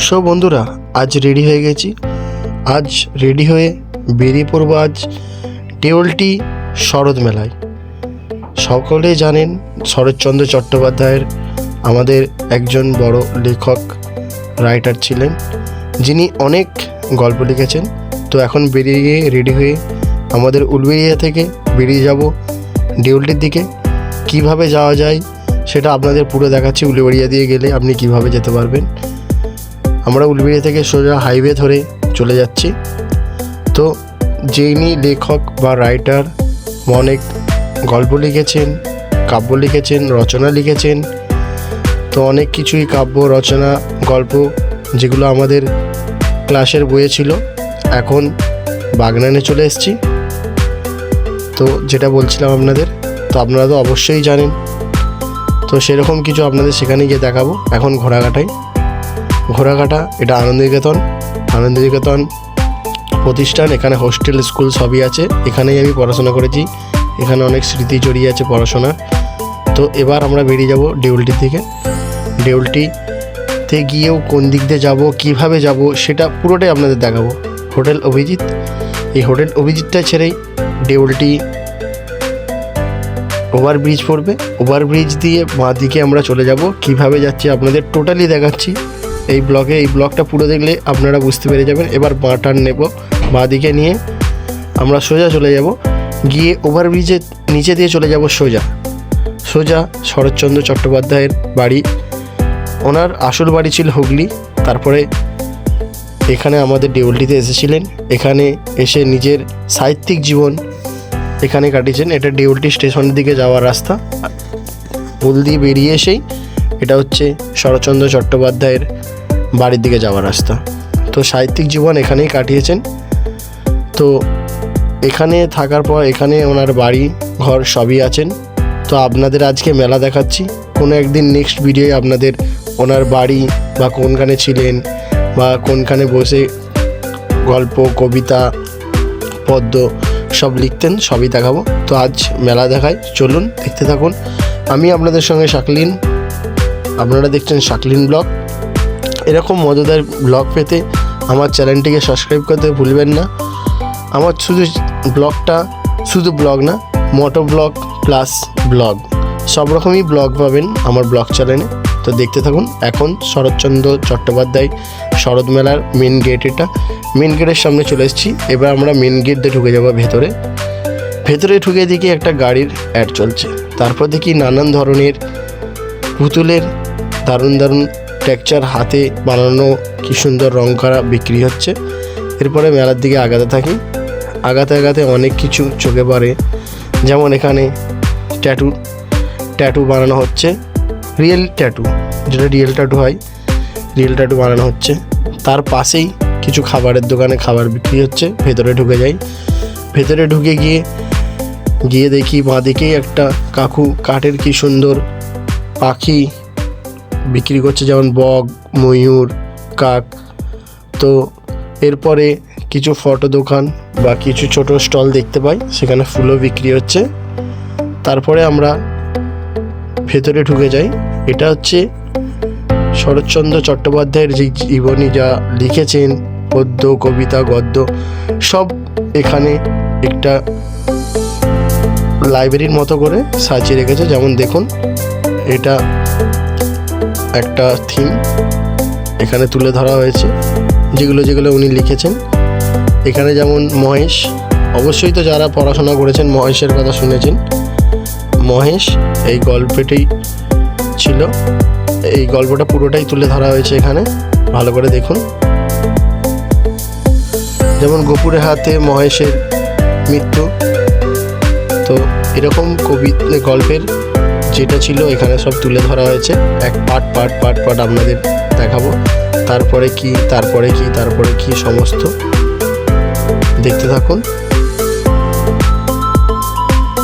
So বন্ধুরা, আজ ready হয়ে গেছি। আজ রেডি হয়ে বেরিয়ে পড়বো আজ দেউলটি শরৎ মেলায়। সকলেই জানেন শরৎচন্দ্র চট্টোপাধ্যায়ের আমাদের একজন বড় লেখক রাইটার ছিলেন, যিনি অনেক গল্প লিখেছেন। তো এখন বেরিয়ে রেডি হয়ে আমাদের উলবেড়িয়া থেকে বেরিয়ে যাব দেউলটির দিকে। কিভাবে যাওয়া যায় সেটা আপনাদের পুরো দেখাচ্ছি। উলবেড়িয়া দিয়ে গেলে আপনি কিভাবে যেতে পারবেন। আমরা উলবেড়িয়া থেকে সোজা হাইওয়ে ধরে চলে যাচ্ছি। তো যিনি লেখক বা রাইটার অনেক গল্প লিখেছেন, কাব্য লিখেছেন, রচনা লিখেছেন। তো অনেক কিছুই কাব্য, রচনা, গল্প যেগুলো আমাদের ক্লাসের বইয়ে ছিল, এখন বাগনানে চলে এসেছি। তো যেটা বলছিলাম আপনাদের, তো আপনারা তো অবশ্যই জানেন। তো সেরকম কিছু আপনাদের সেখানে গিয়ে দেখাবো। এখন ঘোড়াঘাটা এটা আনন্দনিকেতন প্রতিষ্ঠান। এখানে হোস্টেল, স্কুল সবই আছে। এখানেই আমি পড়াশোনা করেছি। এখানে অনেক স্মৃতি জড়িয়ে আছে পড়াশোনার। তো এবার আমরা বেরিয়ে যাব দেউলটির দিকে। দেউলটিতে গিয়েও কোন দিক দিয়ে যাবো, কীভাবে যাব, সেটা পুরোটাই আপনাদের দেখাবো। হোটেল অভিজিৎ, এই হোটেল অভিজিৎটা ছেড়েই দেউলটি ওভারব্রিজ পড়বে। ওভারব্রিজ দিয়ে বাঁ দিকে আমরা চলে যাব। কিভাবে যাচ্ছি আপনাদের টোটালি দেখাচ্ছি এই ব্লগটা পুরো দেখলে আপনারা বুঝতে পেরে যাবেন। এবার বাঁ টার্ন নেব, বাঁ দিকে নিয়ে আমরা সোজা চলে যাব। গিয়ে ওভারব্রিজের নিচে দিয়ে চলে যাব সোজা শরৎচন্দ্র চট্টোপাধ্যায়ের বাড়ি। ওনার আসল বাড়ি ছিল হুগলি। তারপরে এখানে আমাদের দেউলটিতে এসেছিলেন। এখানে এসে নিজের সাহিত্যিক জীবন এখানে কাটিয়েছেন। এটা দেউলটি স্টেশনের দিকে যাওয়ার রাস্তা। পুল দিয়ে বেরিয়ে এসেই এটা হচ্ছে শরৎচন্দ্র চট্টোপাধ্যায়ের বাড়ির দিকে যাওয়ার রাস্তা। তো সাহিত্যিক জীবন এখানেই কাটিয়েছেন। তো এখানে থাকার পর এখানে ওনার বাড়ি ঘর সবই আছেন। তো আপনাদের আজকে মেলা দেখাচ্ছি। কোনো একদিন নেক্সট ভিডিওয়ে আপনাদের ওনার বাড়ি বা কোনখানে ছিলেন বা কোনখানে বসে গল্প, কবিতা, পদ্য সব লিখতেন, সবই দেখাবো। তো আজ মেলা দেখাই, চলুন দেখতে থাকুন। আমি আপনাদের সঙ্গে শাকলিন, আপনারা দেখছেন শাকলিন ব্লগ। এরকম মজাদার ব্লগ পেতে আমার চ্যানেলটিকে সাবস্ক্রাইব করতে ভুলবেন না। আমার শুধু ব্লগ না, মোটো ব্লগ প্লাস ব্লগ, সব রকমই ব্লগ পাবেন আমার ব্লগ চ্যানেলে। তো দেখতে থাকুন। এখন শরৎচন্দ্র চট্টোপাধ্যায় শরৎ মেলার মেন গেট, এটা মেন গেটের সামনে চলে এসেছি। এবার আমরা মেন গেট দিয়ে ঢুকে যাবো ভেতরে ঢুকে দেখি একটা গাড়ির অ্যাড চলছে। তারপর দেখি নানান ধরনের পুতুলের দারুণ টেক্সচার হাতে বানানো কি সুন্দর রং করা বিক্রি হচ্ছে। এরপরে মেলার দিকে আগাতে অনেক কিছু চোখে পড়ে। যেমন এখানে ট্যাটু বানানো হচ্ছে, রিয়েল ট্যাটু, যেটা রিয়েল ট্যাটু হয়, রিয়েল ট্যাটু বানানো হচ্ছে। তার পাশেই কিছু খাবারের দোকানে খাবার বিক্রি হচ্ছে। ভেতরে ঢুকে যাই। ভেতরে ঢুকে গিয়ে দেখি বাঁদিকেই একটা কাকু কাঠের কি সুন্দর পাখি বিক্রি করছে, যেমন বক, ময়ূর, কাক। তো এরপরে কিছু ফটো দোকান বা কিছু ছোট স্টল দেখতে পাই, সেখানে ফুলও বিক্রি হচ্ছে। তারপরে আমরা ভেতরে ঢুকে যাই। এটা হচ্ছে শরৎচন্দ্র চট্টোপাধ্যায়ের যে জীবনী, যা লিখেছেন, পদ্য, কবিতা, গদ্য সব এখানে একটা লাইব্রেরির মতো করে সাজিয়ে রেখেছে। যেমন দেখুন, এটা একটা থিম এখানে তুলে ধরা হয়েছে, যেগুলো উনি লিখেছেন। এখানে যেমন মহেশ, অবশ্যই তো যারা পড়াশোনা করেছেন মহেশের কথা শুনেছেন। মহেশ এই গল্পটাই ছিল, এই গল্পটা পুরোটাই তুলে ধরা হয়েছে এখানে, ভালো করে দেখুন। যেমন গোপুরের হাতে মহেশের মৃত্যু। তো এরকম গল্পের যেটা ছিল এখানে সব তুলে ধরা হয়েছে। এক পার্ট আপনাদের দেখাবো। তারপরে কি সমস্ত দেখতে থাকুন।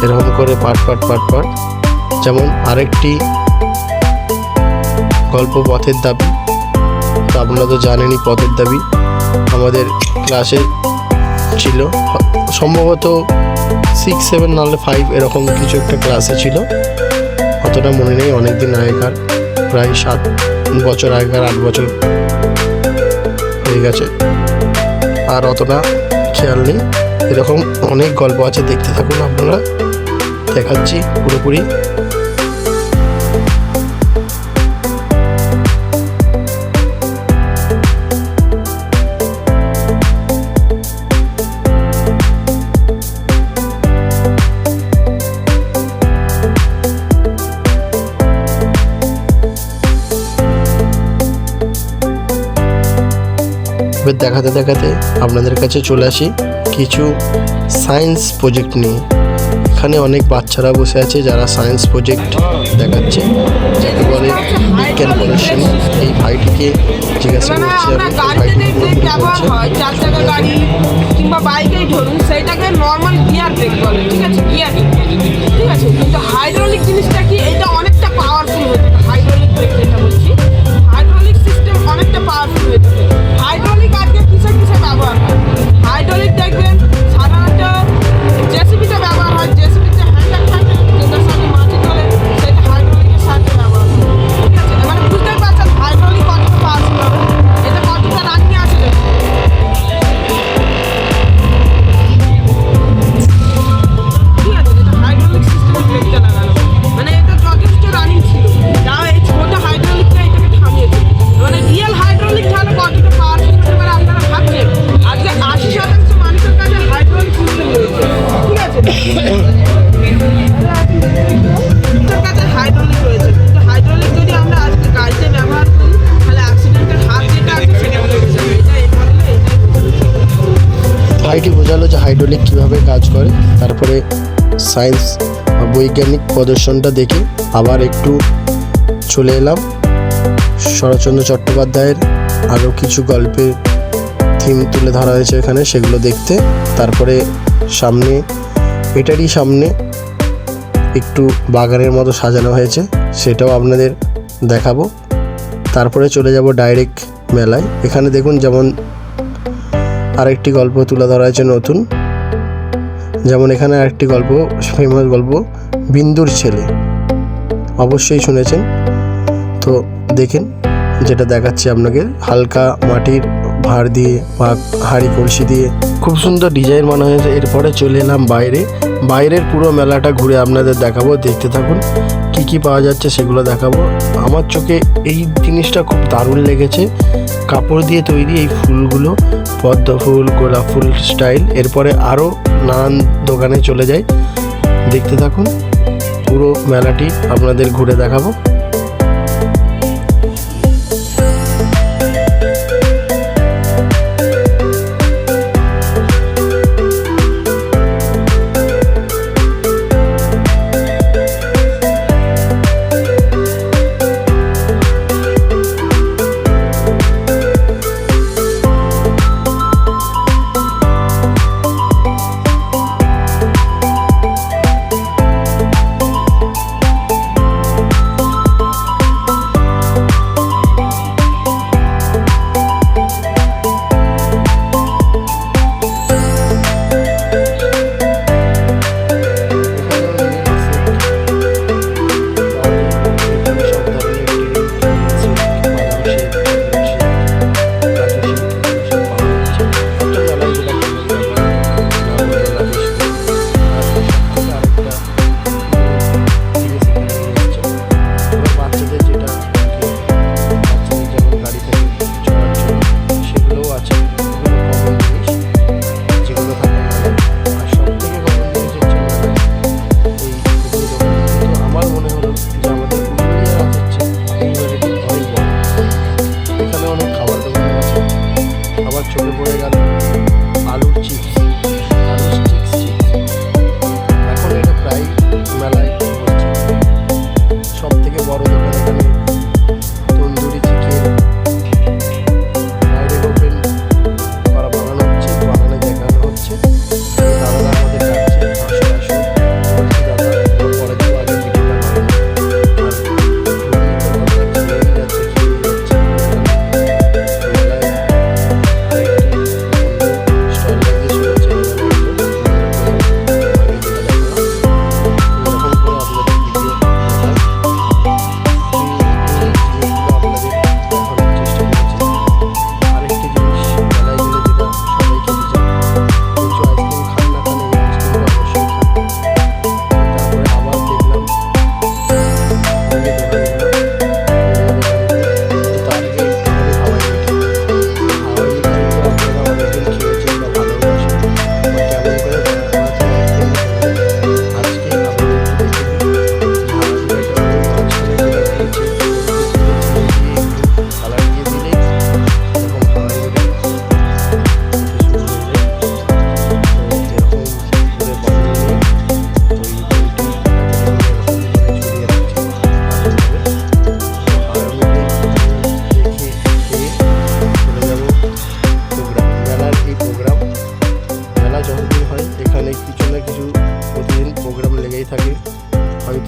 এরকম করে পার্ট। যেমন আরেকটি গল্প পথের দাবি। তো আপনারা তো জানেনই পথের দাবি আমাদের ক্লাসে ছিল, সম্ভবত 6, 7 নাহলে 5 এরকম কিছু একটা ক্লাসে ছিল। অতটা মনে নেই, অনেক দিন আগেকার, প্রায় 7 বছর আগেকার, 8 বছর ঠিক আছে, আর অতটা খেয়াল নেই। এরকম অনেক গল্প আছে, দেখতে থাকুন আপনারা, দেখাচ্ছি পুরোপুরি। এবার দেখাতে দেখাতে আপনাদের কাছে চলে আসি কিছু সায়েন্স প্রজেক্ট নিয়ে। এখানে অনেক বাচ্চারা বসে আছে যারা সায়েন্স প্রজেক্ট দেখাচ্ছে, যাকে বলে বিজ্ঞান প্রদর্শনী। এই ভাইটিকে জিজ্ঞাসা করছি আমি, ব্যবহার হয় 4 চাকা গাড়ি কিংবা বাইকেই ধরুন, সেটাকে নর্মাল গিয়ার ব্রেক বলে, ঠিক আছে, গিয়ার, ঠিক আছে। কিন্তু হাইড্রোলিক জিনিসটা কি, এটা অনেকটা পাওয়ারফুল হয়ে থাকে। হাইড্রোলিক ব্রেক যেটা বলছি, হাইড্রোলিক সিস্টেম অনেকটা পাওয়ারফুল হয়ে থাকে। হাইড্রোলিক আজকে কিসে কিসে ব্যবহার হয়? হাইড্রোলিক দেখবেন সাধারণত জেসিবিতে ব্যবহার হয়। জেসিবিতে হ্যান্ডেল থাকে, যেটার সাথে মাটি তোলে, সেটা হাইড্রোলিকের সাহায্যে ব্যবহার হয়, ঠিক আছে। মানে বুঝতে পারছেন হাইড্রোলিক কতটা পাওয়ারফুল হবে, এটা কতটা রানিং আছে দেখুন, ঠিক আছে। এটা হাইড্রোলিক সিস্টেমের ব্রেকটা লাগানো, মানে এটা যথেষ্ট রানিং ছিল, তাও এই ছোট হাইড্রোলিকটা এটাকে থামিয়েছে। মানে রিয়েল হাইড্রোলিক তাহলে কতটা পাওয়ারফুল হতে পারে আপনারা ভাবছেন? আজকে 80% মানুষের কাছে হাইড্রোলিক সিস্টেম রয়েছে, ঠিক আছে, তার কাছে হাইড্রোলিক রয়েছে। কিন্তু হাইড্রোলিক যদি আমরা আজকে গাড়িতে ব্যবহার করি, তাহলে অ্যাক্সিডেন্টের হার যেটা আছে সেটা বেড়ে যাবে। এটা এই ধরনের, এটাই ভাইটি বোঝালো যে হাইড্রোলিক কীভাবে কাজ করে। তারপরে সায়েন্স বা বৈজ্ঞানিক প্রদর্শনটা দেখে আবার একটু চলে এলাম শরৎচন্দ্র চট্টোপাধ্যায়ের আরও কিছু গল্পের থিম তুলে ধরা হয়েছে এখানে, সেগুলো দেখতে। তারপরে সামনে, এটারই সামনে একটু বাগানের মতো সাজানো হয়েছে, সেটাও আপনাদের দেখাবো। তারপরে চলে যাব ডাইরেক্ট মেলায়। এখানে দেখুন যেমন আরেকটি গল্প তুলে ধরা হয়েছে নতুন, যেমন এখানে আরেকটি গল্প, ফেমাস গল্প বিন্দুর ছেলে, অবশ্যই শুনেছেন। তো দেখেন, যেটা দেখাচ্ছি আপনাকে, হালকা মাটির ভাঁড় দিয়ে বা হাঁড়ি কলসি দিয়ে খুব সুন্দর ডিজাইন বানা হয়েছে। এরপরে চলে এলাম বাইরের পুরো মেলাটা ঘুরে আপনাদের দেখাবো, দেখতে থাকুন। কি কি পাওয়া যাচ্ছে সেগুলো দেখাবো। আমার চোখে এই জিনিসটা খুব দারুণ লেগেছে, কাপড় দিয়ে তৈরি এই ফুলগুলো, পদ্ম ফুল, গোলাপ ফুল স্টাইল। এরপরে আরও নানান দোকানে চলে যাই, দেখতে থাকুন। পুরো মেলাটি আপনাদের ঘুরে দেখাবো।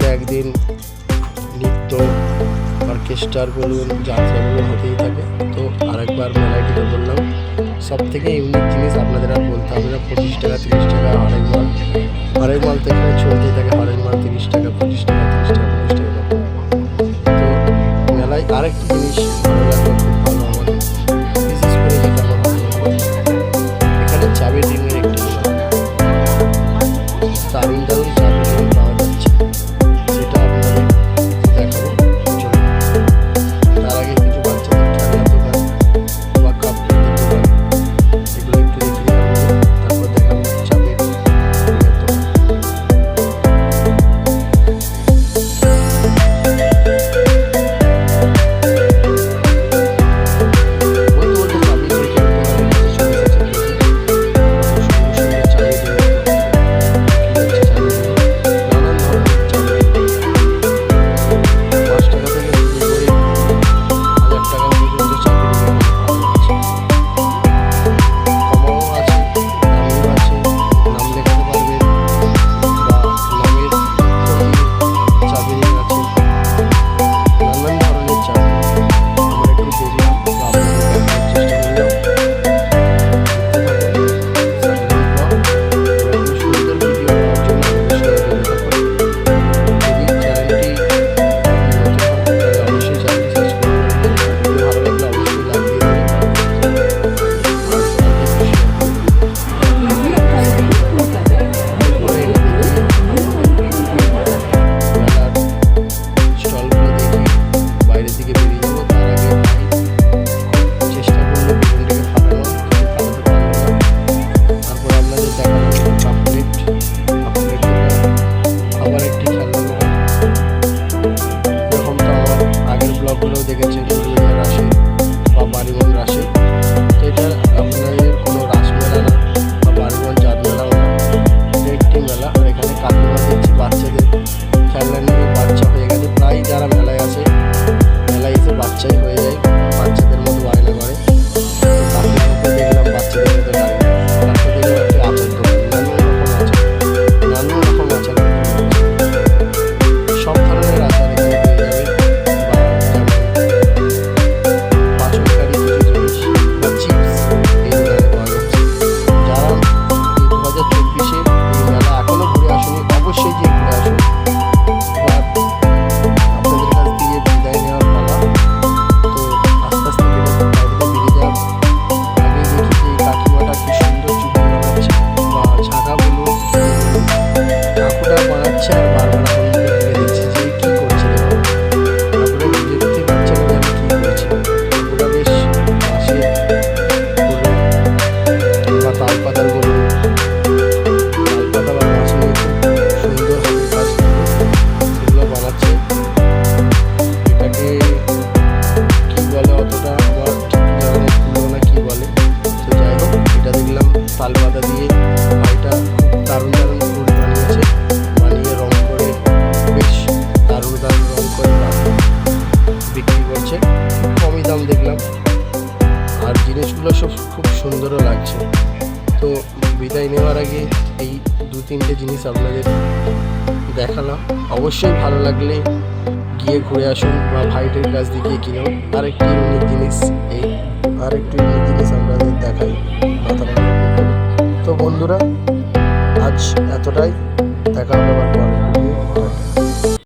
সপ্তাহে একদিন নৃত্য অর্কেস্ট্রার বলুন যাত্রা বলুন হতেই থাকে। তো আরেকবার মেলাটিতে বললাম সব থেকে ইউনিক জিনিস আপনাদের আর বলতে হবে না। 25 টাকা 30 টাকা হরেক মাল তো এখানে চলতেই থাকে। হরেক মাল 30 টাকা 25 টাকা 30 টাকা 25 টাকা এরকম। তো মেলায় আরেকটি জিনিস ভালো লাগলো, খুব ভালো আমাদের, বিশেষ করে যেটা আমার ভালো লাগলো, এখানে চাবি রিংয়ের একটি দারুণ দারুণ চাবি রিং পাওয়া যাচ্ছে, সেটা আপনাদের দেখাবো। চলুন, তার আগে কিছু বাচ্চাদের খেলনার দোকান বা কাপ প্লেটের দোকান এগুলো একটু দেখে নিলাম, তারপর দেখাবো চাবি রিংয়ের দোকান। বলতে বলতে চাবি রিংয়ের দোকানের কাছে চলে এসেছে। দেখি কত সুন্দর সুন্দর চাবি রিং, কি যাচ্ছে চাবি রিং, নানান ধরনের চাবি রিং, 5 টাকা থেকে শুরু করে 1000 টাকা পর্যন্ত চাবি রিং এখানে পাওয়া যাচ্ছে। কমও আছে, দামিও আছে, নাম লেখাতে পারবেন বা নামের চাবি রিং আছে, নানান ধরনের চাবি রিং। আমরা একটু দেখলাম বা আপনাদের দেখানোর চেষ্টা করলাম। সুন্দর ভিডিও পাওয়ার জন্য আমাদের সাথে জুড়ে থাকুন। যদি চ্যানেলটি নতুন হন তাহলে অবশ্যই চ্যানেলটি সাবস্ক্রাইব করে দেবেন। ভিডিও ভালো লাগলে অবশ্যই লাইক দিয়ে দেবেন আর একটু শেয়ার করে দেবেন। এরপরে মেলার স্টলগুলো দেখি, বাইরের দিকে বেরিয়ে যাবো। তার আগে ভাই খুব চেষ্টা করলো বেলুনটাকে ফাটানোর, কিন্তু ফাটাতে পারলো না। তারপর আপনাদের দেখালাম একটু কাপ প্লেট দোকান, আবার একটি খেলনা দোকান। এরকম তো আমার আগের ব্লগগুলোও দেখেছেন, পুরুলিয়ার রাসে বা বাড়িগঞ্জ রাসে। তো এটা আপনাদের কোনো রাস মেলা না বা বাড়িগঞ্জ চাঁদ মেলাও না, এটা একটি মেলা। আর এখানে কাকিমা দেখছি বাচ্চাদের খেলনা নিয়ে বাচ্চা হয়ে গেছে। প্রায় যারা মেলায় আসে, মেলায় এসে বাচ্চাই হয়ে যায়, বাচ্চাদের মতো বায়না করে। তো কাকিমাকে দেখলাম বাচ্চাদের মতো দাঁড়িয়ে, তারপর দেখলাম একটা আচার দোকান, নানান রকম আচার বিক্রি হচ্ছে। সব ধরনের আচার এখানে পেয়ে যাবেন, বা যেমন পাচনকারী কিছু জিনিস বা চিপস এই দোকানে পাওয়া যাচ্ছে। যারা এই 2024-এ এই মেলা এখনও ঘুরে আসুনি, অবশ্যই গিয়ে ঘুরে আসুন। এবার আপনাদের কাছ থেকে বিদায় নেওয়ার পালা। তো আস্তে আস্তে বাইরে বেরিয়ে যাওয়ার আগে দেখি যে এই কাকিমাটা কি সুন্দর চুড়ি বানাচ্ছে বা ঝাঁকা বলুন, ঠাকুরা বানাচ্ছে আর বারবার আমাদের ফিরে দিচ্ছে যে কী করছে রে বাবা। ঠাকুরা বুঝে উঠতে পারছে না যে আমি কী করছি। ঠাকুরা বেশ বাঁশের বলুন বা তালপাতার বলুন, তালপাতা বা বাঁশ নিয়ে খুব সুন্দর হাতের কাজ করে সেগুলো বানাচ্ছে। এটাকে কি বলে অতটা আমার ঠিক জানা নেই, ফুলো না কি বলে। তো যাই হোক, এটা দেখলাম তালপাতা দিয়ে ভাইটা খুব দারুণ দারুণ ফুল বানিয়েছে, বানিয়ে রং করে বেশ দারুণ দারুণ রং করে বিক্রি করছে। খুব কমই দাম দেখলাম, আর জিনিসগুলো সব খুব সুন্দরও লাগছে। তো বিদায় নেওয়ার আগে এই 2-3টে জিনিস আপনাদের দেখালাম। অবশ্যই ভালো লাগলে গিয়ে ঘুরে আসুন বা ভাইটের কাছ দিয়ে গিয়ে কিনুন। আরেকটি ইউনিক জিনিস আপনাদের দেখাই মাথাটা। তো বন্ধুরা, আজ এতটাই, দেখা হবে আবার।